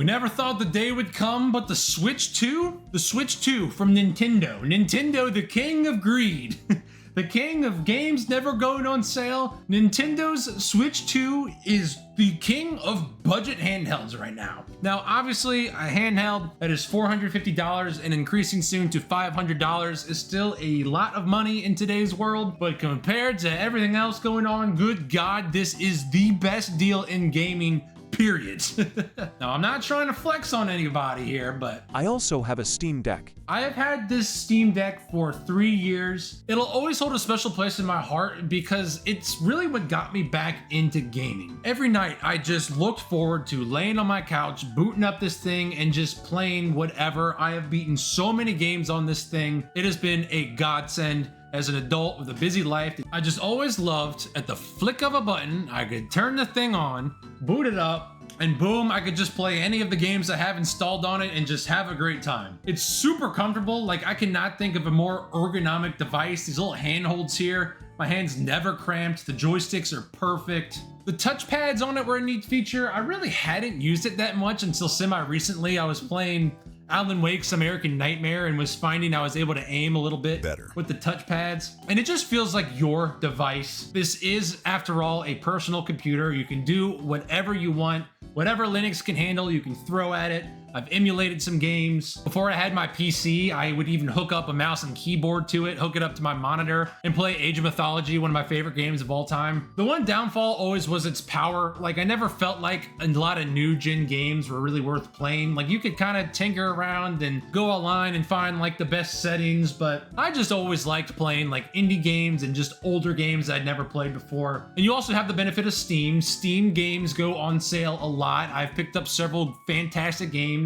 We never thought the day would come, but the Switch 2? The Switch 2 from Nintendo. Nintendo, the king of greed. The king of games never going on sale. Nintendo's Switch 2 is the king of budget handhelds right now. Now, obviously, a handheld that is $450 and increasing soon to $500 is still a lot of money in today's world, but compared to everything else going on, good God, this is the best deal in gaming, period. Now, I'm not trying to flex on anybody here, but I also have a Steam Deck. I have had this Steam Deck for 3 years. It'll always hold a special place in my heart because it's really what got me back into gaming. Every night, I just looked forward to laying on my couch, booting up this thing, and just playing whatever. I have beaten so many games on this thing. It has been a godsend. As an adult with a busy life, I just always loved at the flick of a button, I could turn the thing on, boot it up, and boom, I could just play any of the games I have installed on it and just have a great time. It's super comfortable. Like, I cannot think of a more ergonomic device. These little handholds here, my hands never cramped. The joysticks are perfect. The touchpads on it were a neat feature. I really hadn't used it that much until semi-recently. I was playing Alan Wake's American Nightmare and was finding I was able to aim a little bit better with the touchpads. And it just feels like your device. This is, after all, a personal computer. You can do whatever you want. Whatever Linux can handle, you can throw at it. I've emulated some games. Before I had my PC, I would even hook up a mouse and keyboard to it, hook it up to my monitor, and play Age of Mythology, one of my favorite games of all time. The one downfall always was its power. Like, I never felt like a lot of new gen games were really worth playing. Like, you could kind of tinker around and go online and find like the best settings, but I just always liked playing like indie games and just older games I'd never played before. And you also have the benefit of Steam. Steam games go on sale a lot. I've picked up several fantastic games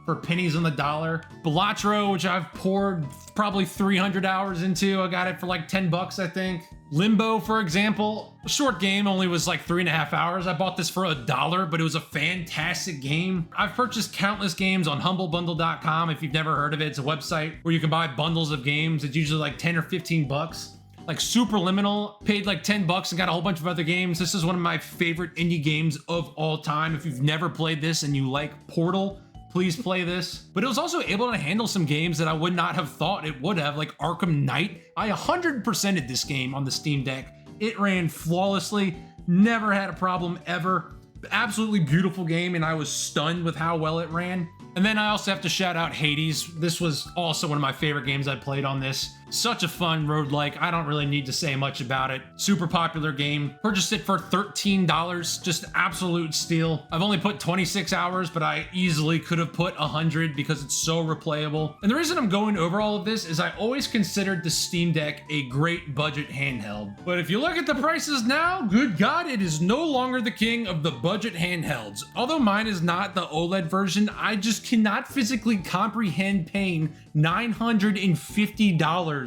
for pennies on the dollar. Balatro, which I've poured probably 300 hours into. I got it for like 10 bucks, I think. Limbo, for example, a short game, only was like 3.5 hours. I bought this for $1, but it was a fantastic game. I've purchased countless games on humblebundle.com. If you've never heard of it, it's a website where you can buy bundles of games. It's usually like 10 or 15 bucks. Like Superliminal, paid like 10 bucks and got a whole bunch of other games. This is one of my favorite indie games of all time. If you've never played this and you like Portal, please play this. But it was also able to handle some games that I would not have thought it would have, like Arkham Knight. I 100%ed this game on the Steam Deck. It ran flawlessly, never had a problem ever. Absolutely beautiful game, and I was stunned with how well it ran. And then I also have to shout out Hades. This was also one of my favorite games I played on this. Such a fun roguelike. I don't really need to say much about it. Super popular game. Purchased it for $13. Just absolute steal. I've only put 26 hours, but I easily could have put 100 because it's so replayable. And the reason I'm going over all of this is I always considered the Steam Deck a great budget handheld. But if you look at the prices now, good God, it is no longer the king of the budget handhelds. Although mine is not the OLED version, I just cannot physically comprehend paying $950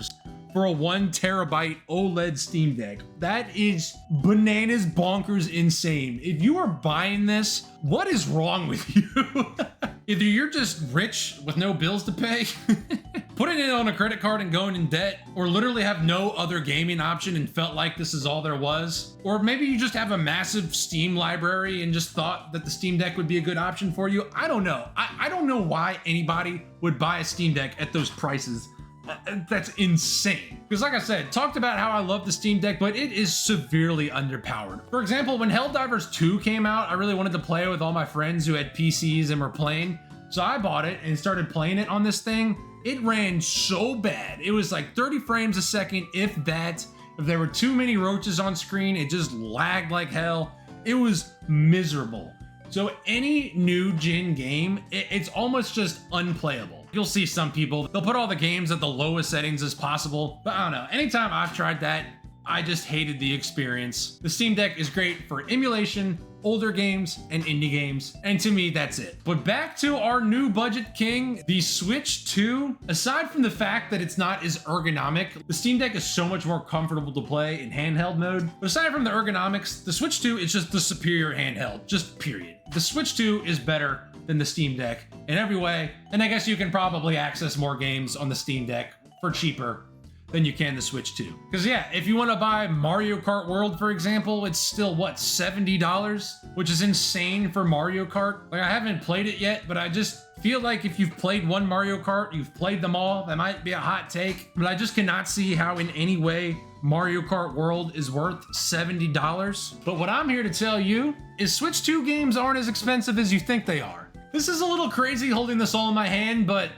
for a 1 terabyte OLED Steam Deck. That is bananas, bonkers, insane. If you are buying this, what is wrong with you? Either you're just rich with no bills to pay, putting it on a credit card and going in debt, or literally have no other gaming option and felt like this is all there was. Or maybe you just have a massive Steam library and just thought that the Steam Deck would be a good option for you. I don't know. I don't know why anybody would buy a Steam Deck at those prices. That's insane. Because like I said, talked about how I love the Steam Deck, but it is severely underpowered. For example, when Helldivers 2 came out, I really wanted to play it with all my friends who had PCs and were playing. So I bought it and started playing it on this thing. It ran so bad. It was like 30 frames a second, if that. If there were too many roaches on screen, it just lagged like hell. It was miserable. So any new gen game, it's almost just unplayable. You'll see some people, they'll put all the games at the lowest settings as possible, but I don't know. Anytime I've tried that, I just hated the experience. The Steam Deck is great for emulation, older games, and indie games, and to me, that's it. But back to our new budget king, the Switch 2. Aside from the fact that it's not as ergonomic, the Steam Deck is so much more comfortable to play in handheld mode. But aside from the ergonomics, the Switch 2 is just the superior handheld, just period. The Switch 2 is better than the Steam Deck in every way, and I guess you can probably access more games on the Steam Deck for cheaper than you can the Switch 2. Because yeah, if you want to buy Mario Kart World, for example, it's still what, $70, which is insane for Mario Kart. Like, I haven't played it yet, but I just feel like if you've played one Mario Kart, you've played them all. That might be a hot take, but I just cannot see how in any way Mario Kart World is worth $70. But what I'm here to tell you is Switch 2 games aren't as expensive as you think they are. This is a little crazy holding this all in my hand, but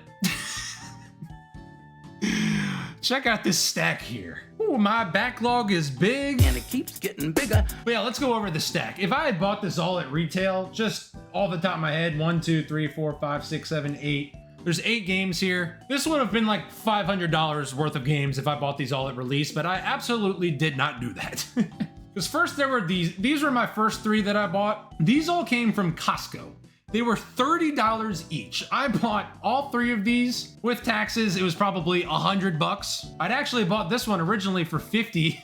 check out this stack here. Ooh, my backlog is big. And it keeps getting bigger. But yeah, let's go over the stack. If I had bought this all at retail, just off the top of my head, 1, 2, 3, 4, 5, 6, 7, 8. There's 8 games here. This would have been like $500 worth of games if I bought these all at release, but I absolutely did not do that. Because first there were these were my first 3 that I bought. These all came from Costco. They were $30 each. I bought all 3 of these. With taxes, it was probably $100. I'd actually bought this one originally for $50.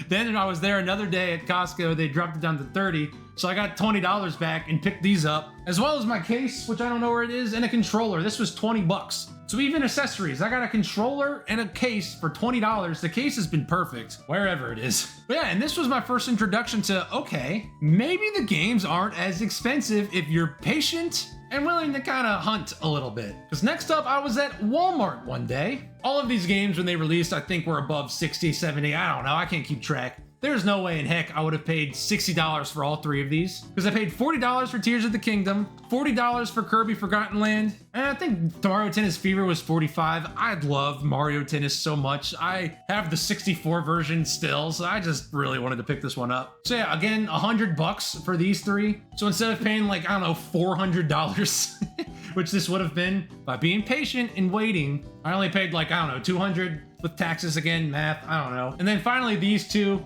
Then I was there another day at Costco, they dropped it down to $30. So I got $20 back and picked these up, as well as my case, which I don't know where it is, and a controller. This was $20. So even accessories, I got a controller and a case for $20. The case has been perfect, wherever it is. But yeah, and this was my first introduction to, okay, maybe the games aren't as expensive if you're patient and willing to kind of hunt a little bit. Because next up, I was at Walmart one day. All of these games, when they released, I think were above 60, 70, I don't know, I can't keep track. There's no way in heck I would have paid $60 for all 3 of these, because I paid $40 for Tears of the Kingdom, $40 for Kirby Forgotten Land, and I think Mario Tennis Fever was $45. I love Mario Tennis so much. I have the 64 version still, so I just really wanted to pick this one up. So yeah, again, $100 for these 3. So instead of paying like, I don't know, $400, which this would have been, by being patient and waiting, I only paid like, I don't know, $200 with taxes again, math, I don't know. And then finally these 2.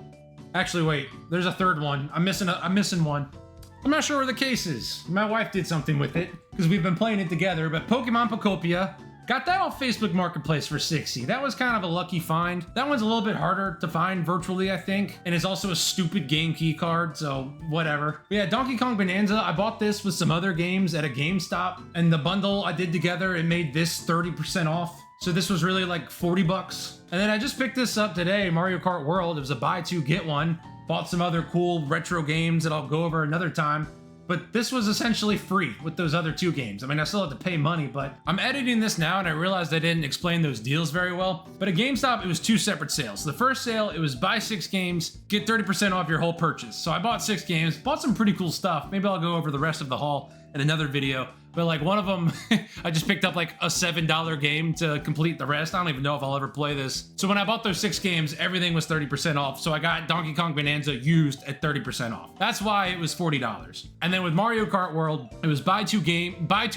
Actually, wait, there's a 3rd one. I'm missing one. I'm not sure where the case is. My wife did something with it because we've been playing it together, but Pokemon Pocopia, got that off Facebook Marketplace for $60. That was kind of a lucky find. That one's a little bit harder to find virtually, I think, and it's also a stupid game key card, so whatever. But yeah, Donkey Kong Bonanza, I bought this with some other games at a GameStop, and the bundle I did together, it made this 30% off. So this was really like $40. And then I just picked this up today, Mario Kart World. It was a buy 2, get 1. Bought some other cool retro games that I'll go over another time. But this was essentially free with those other 2 games. I mean, I still have to pay money, but I'm editing this now and I realized I didn't explain those deals very well. But at GameStop, it was 2 separate sales. The first sale, it was buy 6 games, get 30% off your whole purchase. So I bought 6 games, bought some pretty cool stuff. Maybe I'll go over the rest of the haul in another video. But like one of them, I just picked up like a $7 game to complete the rest. I don't even know if I'll ever play this. So when I bought those 6 games, everything was 30% off. So I got Donkey Kong Bonanza used at 30% off. That's why it was $40. And then with Mario Kart World, it was buy 2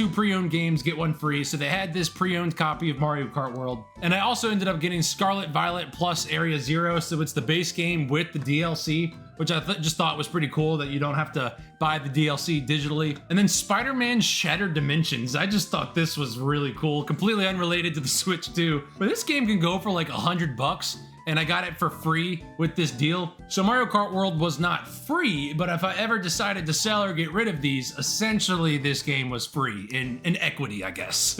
pre-owned games, get 1 free. So they had this pre-owned copy of Mario Kart World. And I also ended up getting Scarlet Violet plus Area Zero. So it's the base game with the DLC, which I just thought was pretty cool that you don't have to buy the DLC digitally. And then Spider-Man Shattered Dimensions. I just thought this was really cool, completely unrelated to the Switch 2. But this game can go for like $100, and I got it for free with this deal. So Mario Kart World was not free, but if I ever decided to sell or get rid of these, essentially this game was free in equity, I guess.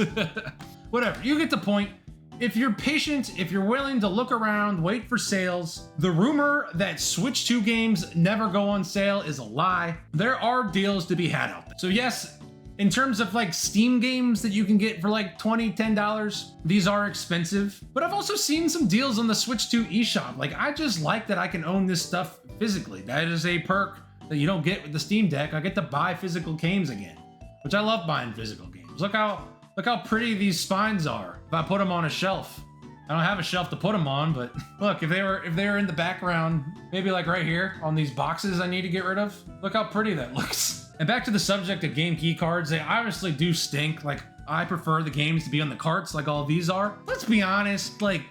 Whatever, you get the point. If you're patient, if you're willing to look around, wait for sales, the rumor that Switch 2 games never go on sale is a lie. There are deals to be had out there. So yes, in terms of like Steam games that you can get for like $20, $10, these are expensive. But I've also seen some deals on the Switch 2 eShop. Like, I just like that I can own this stuff physically. That is a perk that you don't get with the Steam Deck. I get to buy physical games again, which I love buying physical games. Look how pretty these spines are. If I put them on a shelf, I don't have a shelf to put them on, but look, if they were in the background, maybe like right here on these boxes I need to get rid of, look how pretty that looks. And back to the subject of game key cards, they obviously do stink. Like, I prefer the games to be on the carts like all these are. Let's be honest, like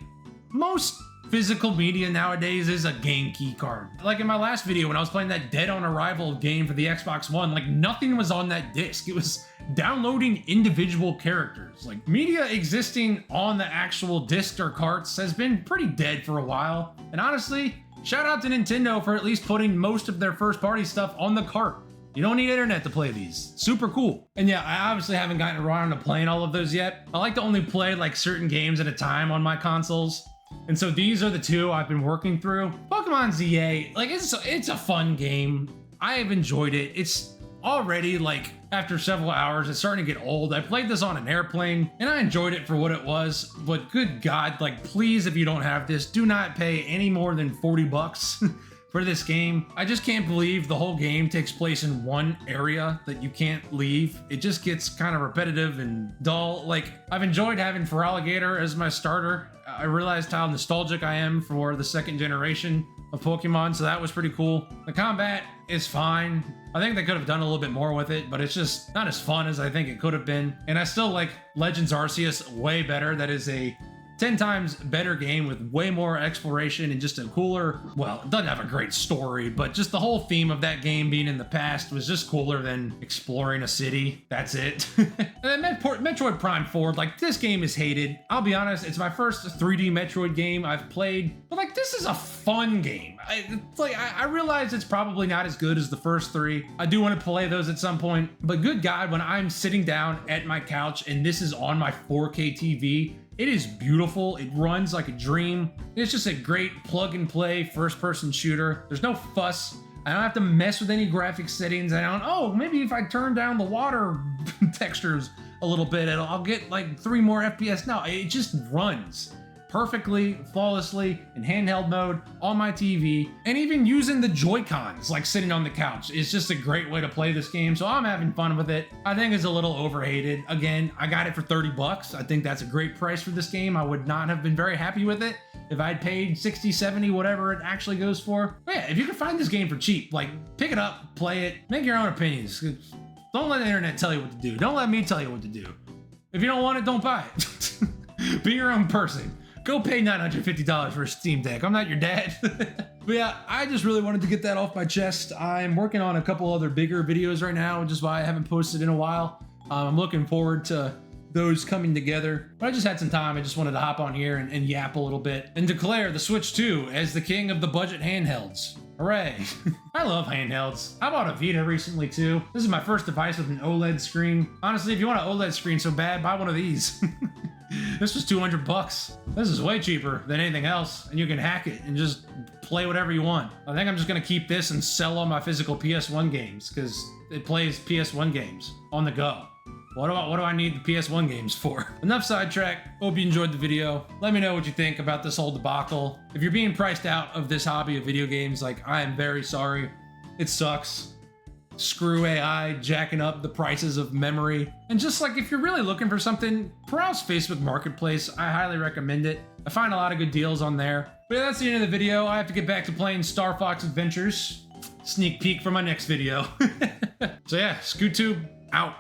most physical media nowadays is a game key card. Like in my last video when I was playing that Dead on Arrival game for the Xbox One, like nothing was on that disc. It was downloading individual characters. Like, media existing on the actual disc or carts has been pretty dead for a while. And honestly, shout out to Nintendo for at least putting most of their first party stuff on the cart. You don't need internet to play these. Super cool. And yeah, I obviously haven't gotten around to playing all of those yet. I like to only play like certain games at a time on my consoles. And so these are the two I've been working through. Pokemon ZA, like it's a fun game. I have enjoyed it. It's already like after several hours, it's starting to get old. I played this on an airplane and I enjoyed it for what it was, but good God, like please, if you don't have this, do not pay any more than 40 bucks for this game. I just can't believe the whole game takes place in one area that you can't leave. It just gets kind of repetitive and dull. Like I've enjoyed having Feraligatr as my starter. I realized how nostalgic I am for the second generation of Pokemon, so that was pretty cool. The combat is fine. I think they could have done a little bit more with it, but it's just not as fun as I think it could have been. And I still like Legends Arceus way better. That is a 10 times better game with way more exploration and just a cooler, well, it doesn't have a great story, but just the whole theme of that game being in the past was just cooler than exploring a city. That's it. And then Metroid Prime 4, like this game is hated. I'll be honest, it's my first 3D Metroid game I've played, but like this is a fun game. I realize it's probably not as good as the first three. I do want to play those at some point, but good God, when I'm sitting down at my couch and this is on my 4K TV, it is beautiful. It runs like a dream. It's just a great plug and play first person shooter. There's no fuss. I don't have to mess with any graphics settings. Maybe if I turn down the water textures a little bit, I'll get like 3 more FPS. No, it just runs perfectly, flawlessly in handheld mode on my TV, and even using the Joy-Cons, like sitting on the couch, is just a great way to play this game. So I'm having fun with it. I think it's a little overhated. Again, I got it for 30 bucks. I think that's a great price for this game. I would not have been very happy with it if I'd paid 60, 70, whatever it actually goes for. But yeah, if you can find this game for cheap, like pick it up, play it, make your own opinions. Don't let the internet tell you what to do. Don't let me tell you what to do. If you don't want it, don't buy it. Be your own person. Go pay $950 for a Steam Deck. I'm not your dad. But yeah, I just really wanted to get that off my chest. I'm working on a couple other bigger videos right now, which is why I haven't posted in a while. I'm looking forward to those coming together. But I just had some time. I just wanted to hop on here and yap a little bit and declare the Switch 2 as the king of the budget handhelds. Hooray. I love handhelds. I bought a Vita recently too. This is my first device with an OLED screen. Honestly, if you want an OLED screen so bad, buy one of these. This was 200 bucks. This is way cheaper than anything else, and you can hack it and just play whatever you want. I think I'm just gonna keep this and sell all my physical PS1 games because it plays PS1 games on the go. What do I need the PS1 games for? Enough sidetrack. Hope you enjoyed the video. Let me know what you think about this whole debacle. If you're being priced out of this hobby of video games, like, I am very sorry. It sucks. Screw AI jacking up the prices of memory. And just like if you're really looking for something, browse Facebook Marketplace. I highly recommend it. I find a lot of good deals on there. But yeah, that's the end of the video. I have to get back to playing Star Fox Adventures. Sneak peek for my next video. So yeah, ScootTube out.